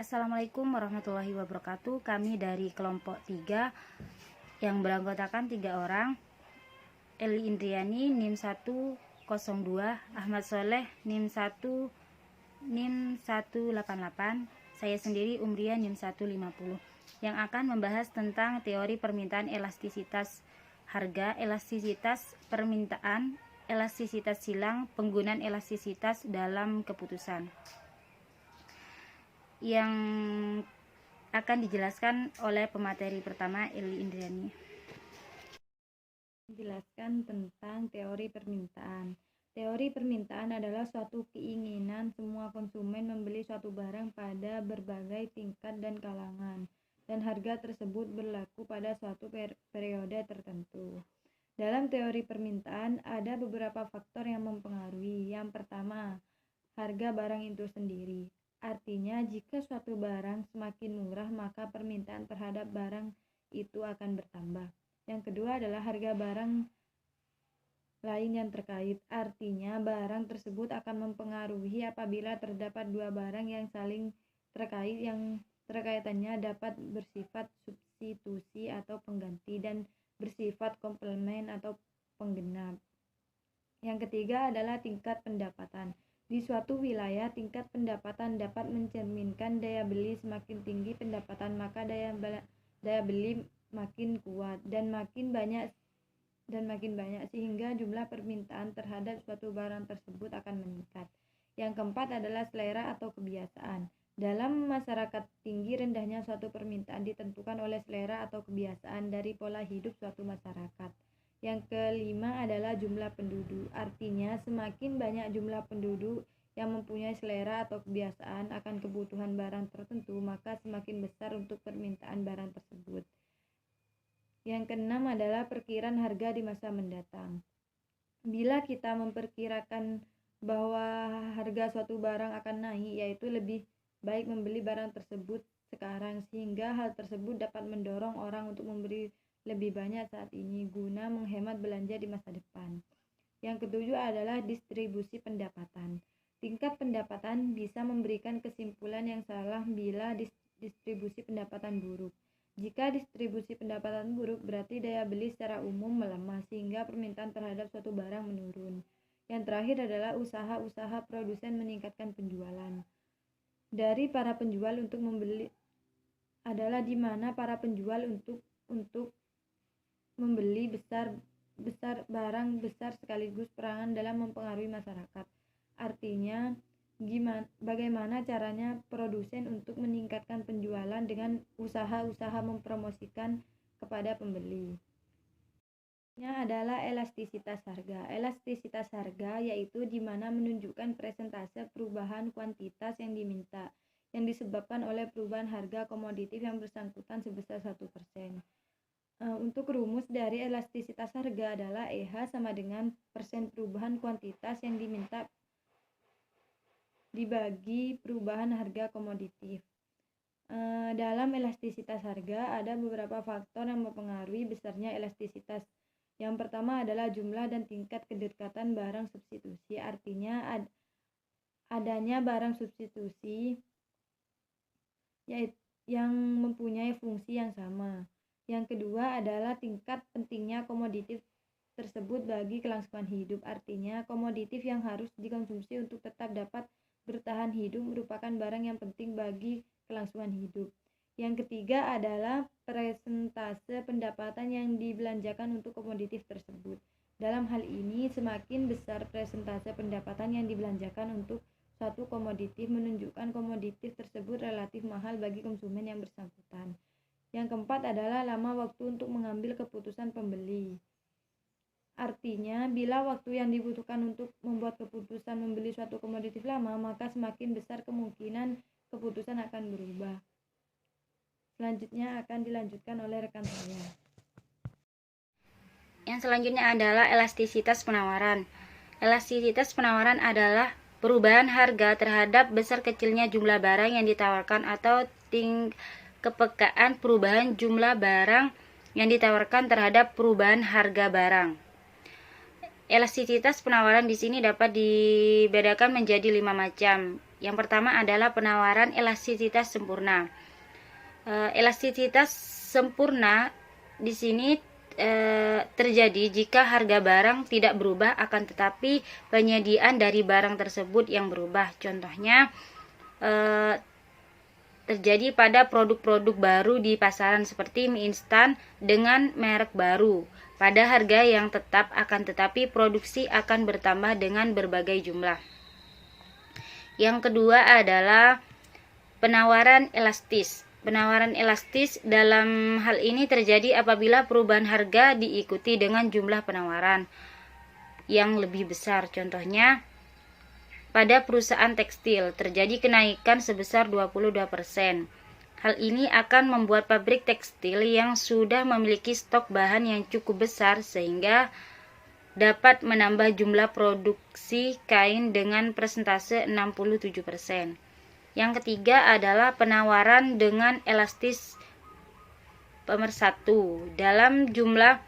Assalamualaikum warahmatullahi wabarakatuh. Kami dari kelompok 3 yang beranggotakan 3 orang. Eli Indriani NIM 102, Ahmad Soleh NIM 188, saya sendiri Umriah NIM 150, yang akan membahas tentang teori permintaan elastisitas harga, elastisitas permintaan, elastisitas silang, penggunaan elastisitas dalam keputusan, yang akan dijelaskan oleh pemateri pertama, Eli Indriani. Menjelaskan tentang teori permintaan. Teori permintaan adalah suatu keinginan semua konsumen membeli suatu barang pada berbagai tingkat dan kalangan, dan harga tersebut berlaku pada suatu periode tertentu. Dalam teori permintaan ada beberapa faktor yang mempengaruhi. Yang pertama, harga barang itu sendiri. Artinya, jika suatu barang semakin murah, maka permintaan terhadap barang itu akan bertambah. Yang kedua adalah harga barang lain yang terkait. Artinya, barang tersebut akan mempengaruhi apabila terdapat dua barang yang saling terkait, yang terkaitannya dapat bersifat substitusi atau pengganti dan bersifat komplement atau penggenap. Yang ketiga adalah tingkat pendapatan. Di suatu wilayah, tingkat pendapatan dapat mencerminkan daya beli. Semakin tinggi pendapatan, maka daya beli makin kuat dan makin banyak sehingga jumlah permintaan terhadap suatu barang tersebut akan meningkat. Yang keempat adalah selera atau kebiasaan. Dalam masyarakat, tinggi rendahnya suatu permintaan ditentukan oleh selera atau kebiasaan dari pola hidup suatu masyarakat. Yang kelima adalah jumlah penduduk. Artinya, semakin banyak jumlah penduduk yang mempunyai selera atau kebiasaan akan kebutuhan barang tertentu, maka semakin besar untuk permintaan barang tersebut. Yang keenam adalah perkiraan harga di masa mendatang. Bila kita memperkirakan bahwa harga suatu barang akan naik, yaitu lebih baik membeli barang tersebut sekarang, sehingga hal tersebut dapat mendorong orang untuk membeli lebih banyak saat ini guna menghemat belanja di masa depan. Yang ketujuh adalah distribusi pendapatan. Tingkat pendapatan bisa memberikan kesimpulan yang salah bila distribusi pendapatan buruk. Jika distribusi pendapatan buruk, berarti daya beli secara umum melemah sehingga permintaan terhadap suatu barang menurun. Yang terakhir adalah usaha-usaha produsen meningkatkan penjualan. Dari para penjual untuk membeli adalah di mana para penjual untuk membeli besar barang besar sekaligus peranan dalam mempengaruhi masyarakat. Artinya, bagaimana caranya produsen untuk meningkatkan penjualan dengan usaha-usaha mempromosikan kepada pembeli. Ini adalah elastisitas harga. Elastisitas harga yaitu di mana menunjukkan persentase perubahan kuantitas yang diminta yang disebabkan oleh perubahan harga komoditif yang bersangkutan sebesar 1%. Untuk rumus dari elastisitas harga adalah EH sama dengan persen perubahan kuantitas yang diminta dibagi perubahan harga komoditif. Dalam elastisitas harga ada beberapa faktor yang mempengaruhi besarnya elastisitas. Yang pertama adalah jumlah dan tingkat kedekatan barang substitusi. Artinya adanya barang substitusi yang mempunyai fungsi yang sama. Yang kedua adalah tingkat pentingnya komoditif tersebut bagi kelangsungan hidup. Artinya, komoditif yang harus dikonsumsi untuk tetap dapat bertahan hidup merupakan barang yang penting bagi kelangsungan hidup. Yang ketiga adalah persentase pendapatan yang dibelanjakan untuk komoditif tersebut. Dalam hal ini, semakin besar persentase pendapatan yang dibelanjakan untuk suatu komoditif menunjukkan komoditif tersebut relatif mahal bagi konsumen yang bersangkutan. Yang keempat adalah lama waktu untuk mengambil keputusan pembeli. Artinya, bila waktu yang dibutuhkan untuk membuat keputusan membeli suatu komoditif lama, maka semakin besar kemungkinan keputusan akan berubah. Selanjutnya akan dilanjutkan oleh rekan saya. Yang selanjutnya adalah elastisitas penawaran. Elastisitas penawaran adalah perubahan harga terhadap besar kecilnya jumlah barang yang ditawarkan atau kepekaan perubahan jumlah barang yang ditawarkan terhadap perubahan harga barang. Elastisitas penawaran di sini dapat dibedakan menjadi 5 macam. Yang pertama adalah penawaran elastisitas sempurna. Elastisitas sempurna di sini terjadi jika harga barang tidak berubah, akan tetapi penyediaan dari barang tersebut yang berubah. Contohnya terjadi pada produk-produk baru di pasaran seperti mie instan dengan merek baru pada harga yang tetap, akan tetapi produksi akan bertambah dengan berbagai jumlah. Yang kedua adalah penawaran elastis. Penawaran elastis dalam hal ini terjadi apabila perubahan harga diikuti dengan jumlah penawaran yang lebih besar. Contohnya, pada perusahaan tekstil terjadi kenaikan sebesar 22%. Hal ini akan membuat pabrik tekstil yang sudah memiliki stok bahan yang cukup besar sehingga dapat menambah jumlah produksi kain dengan persentase 67%. Yang ketiga adalah penawaran dengan elastis pemersatu. Dalam jumlah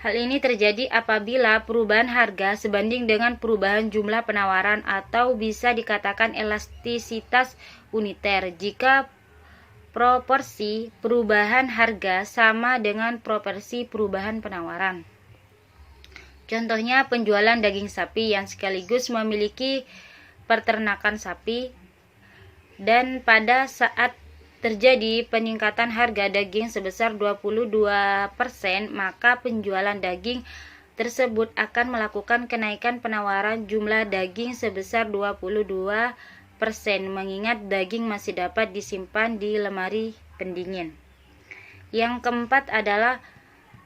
hal ini terjadi apabila perubahan harga sebanding dengan perubahan jumlah penawaran, atau bisa dikatakan elastisitas uniter jika proporsi perubahan harga sama dengan proporsi perubahan penawaran. Contohnya penjualan daging sapi yang sekaligus memiliki peternakan sapi, dan pada saat terjadi peningkatan harga daging sebesar 22%, maka penjualan daging tersebut akan melakukan kenaikan penawaran jumlah daging sebesar 22%, mengingat daging masih dapat disimpan di lemari pendingin. Yang keempat adalah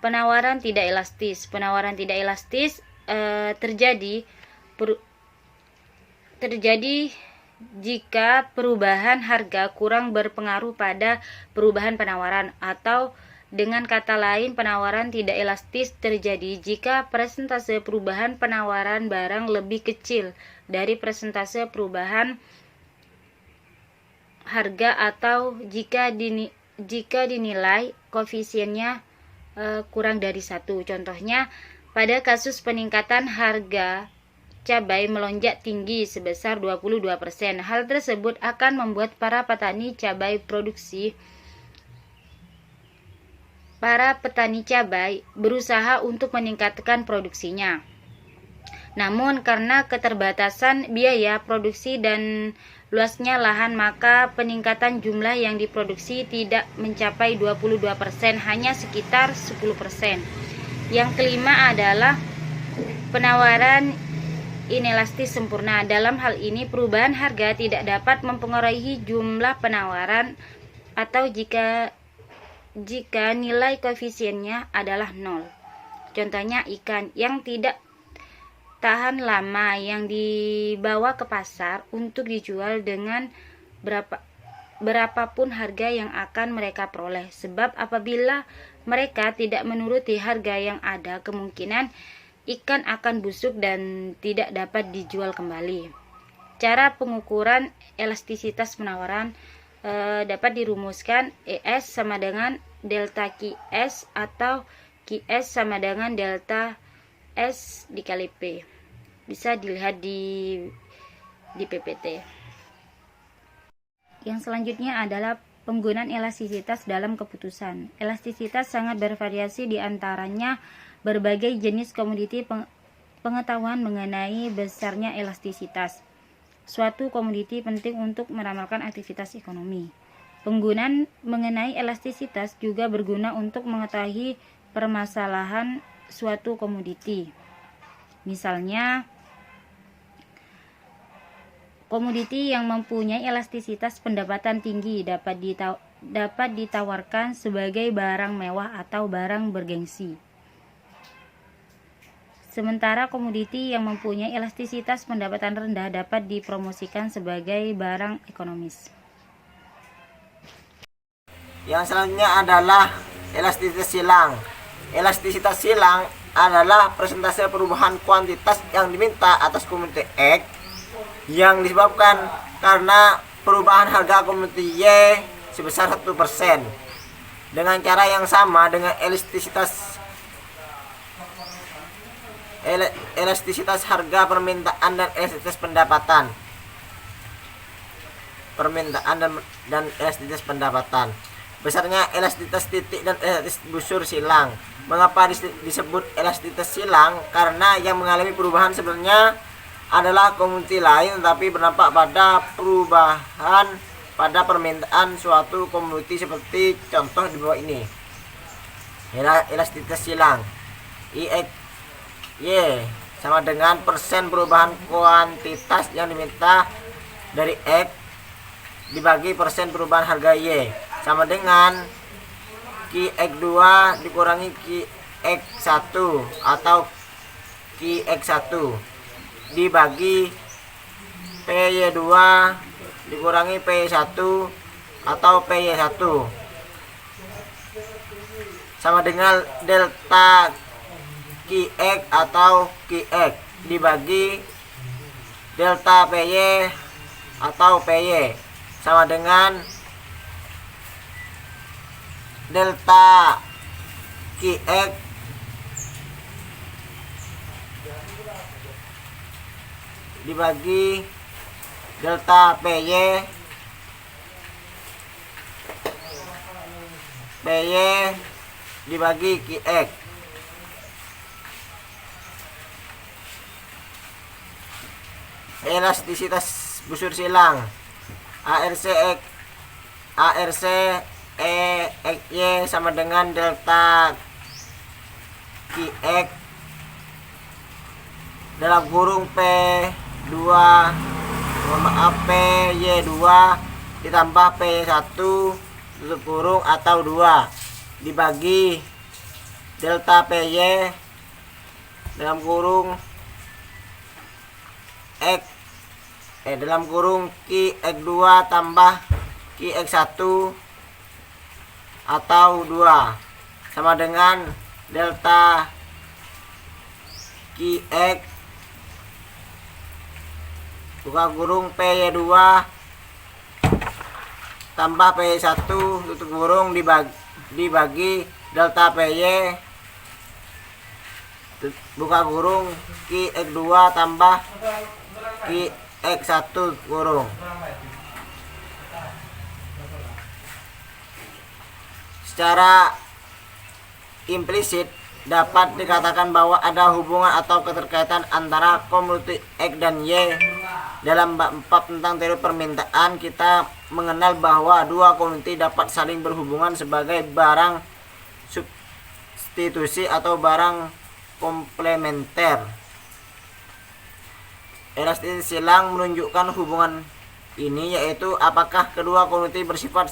penawaran tidak elastis. Penawaran tidak elastis terjadi jika perubahan harga kurang berpengaruh pada perubahan penawaran, atau dengan kata lain, penawaran tidak elastis terjadi jika persentase perubahan penawaran barang lebih kecil dari persentase perubahan harga, atau jika dinilai koefisiennya kurang dari 1. Contohnya, pada kasus peningkatan harga cabai melonjak tinggi sebesar 22%. Hal tersebut akan membuat para petani cabai berusaha untuk meningkatkan produksinya. Namun karena keterbatasan biaya produksi dan luasnya lahan, maka peningkatan jumlah yang diproduksi tidak mencapai 22%, hanya sekitar 10%. Yang kelima adalah penawaran inelastis sempurna. Dalam hal ini perubahan harga tidak dapat mempengaruhi jumlah penawaran, atau jika nilai koefisiennya adalah 0. Contohnya ikan yang tidak tahan lama yang dibawa ke pasar untuk dijual dengan berapapun harga yang akan mereka peroleh, sebab apabila mereka tidak menuruti harga yang ada, kemungkinan ikan akan busuk dan tidak dapat dijual kembali. Cara pengukuran elastisitas penawaran dapat dirumuskan ES sama dengan delta QS, atau QS sama dengan delta S dikali P. Bisa dilihat di PPT. Yang selanjutnya adalah penggunaan elastisitas dalam keputusan. Elastisitas sangat bervariasi, di antaranya berbagai jenis komoditi. Pengetahuan mengenai besarnya elastisitas suatu komoditi penting untuk meramalkan aktivitas ekonomi. Penggunaan mengenai elastisitas juga berguna untuk mengetahui permasalahan suatu komoditi. Misalnya, komoditi yang mempunyai elastisitas pendapatan tinggi dapat ditawarkan sebagai barang mewah atau barang bergengsi. Sementara komoditi yang mempunyai elastisitas pendapatan rendah dapat dipromosikan sebagai barang ekonomis. Yang selanjutnya adalah elastisitas silang. Elastisitas silang adalah persentase perubahan kuantitas yang diminta atas komoditi X yang disebabkan karena perubahan harga komoditi Y sebesar 1%. Dengan cara yang sama dengan elastisitas harga permintaan dan elastisitas pendapatan. permintaan dan elastisitas pendapatan. Besarnya elastisitas titik dan elastisitas busur silang. Mengapa disebut elastisitas silang? Karena yang mengalami perubahan sebenarnya adalah komoditi lain, tetapi berdampak pada perubahan pada permintaan suatu komoditi, seperti contoh di bawah ini. Elastisitas silang Y sama dengan persen perubahan kuantitas yang diminta dari X dibagi persen perubahan harga Y, sama dengan QX2 dikurangi QX1 atau QX1 dibagi PY2 dikurangi PY1 atau PY1, sama dengan delta QX atau QX dibagi delta PY atau PY, sama dengan delta QX dibagi delta PY dibagi QX. Elastisitas busur silang ARC EXY sama dengan delta QX dalam kurung PY2 ditambah PY1 tutup kurung atau 2 dibagi delta PY dalam kurung dalam kurung QX2 tambah QX1 atau 2 sama dengan delta QX buka kurung PY2 tambah PY1 tutup kurung dibagi delta PY buka kurung QX2 tambah QX1 kurung. Secara implisit dapat dikatakan bahwa ada hubungan atau keterkaitan antara komoditi X dan Y. Dalam bab tentang teori permintaan, kita mengenal bahwa dua komoditi dapat saling berhubungan sebagai barang substitusi atau barang komplementer. Elastisitas silang menunjukkan hubungan ini, yaitu apakah kedua komoditi bersifat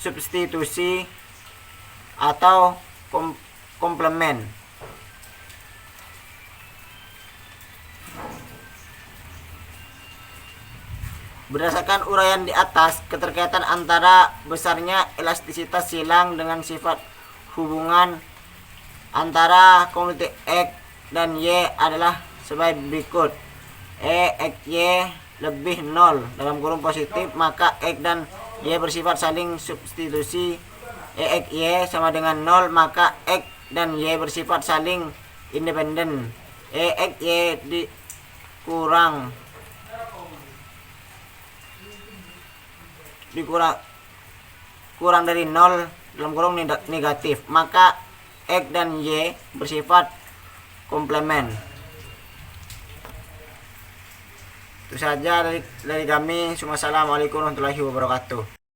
substitusi atau komplemen. Berdasarkan uraian di atas, keterkaitan antara besarnya elastisitas silang dengan sifat hubungan antara komoditi X dan Y adalah sebagai berikut. XY lebih 0 dalam kurung positif, maka X dan Y bersifat saling substitusi. XY sama dengan 0, maka X dan Y bersifat saling independen. XY dikurang dari 0 dalam kurung negatif, maka X dan Y bersifat komplemen. Itu saja dari kami. Assalamualaikum warahmatullahi wabarakatuh.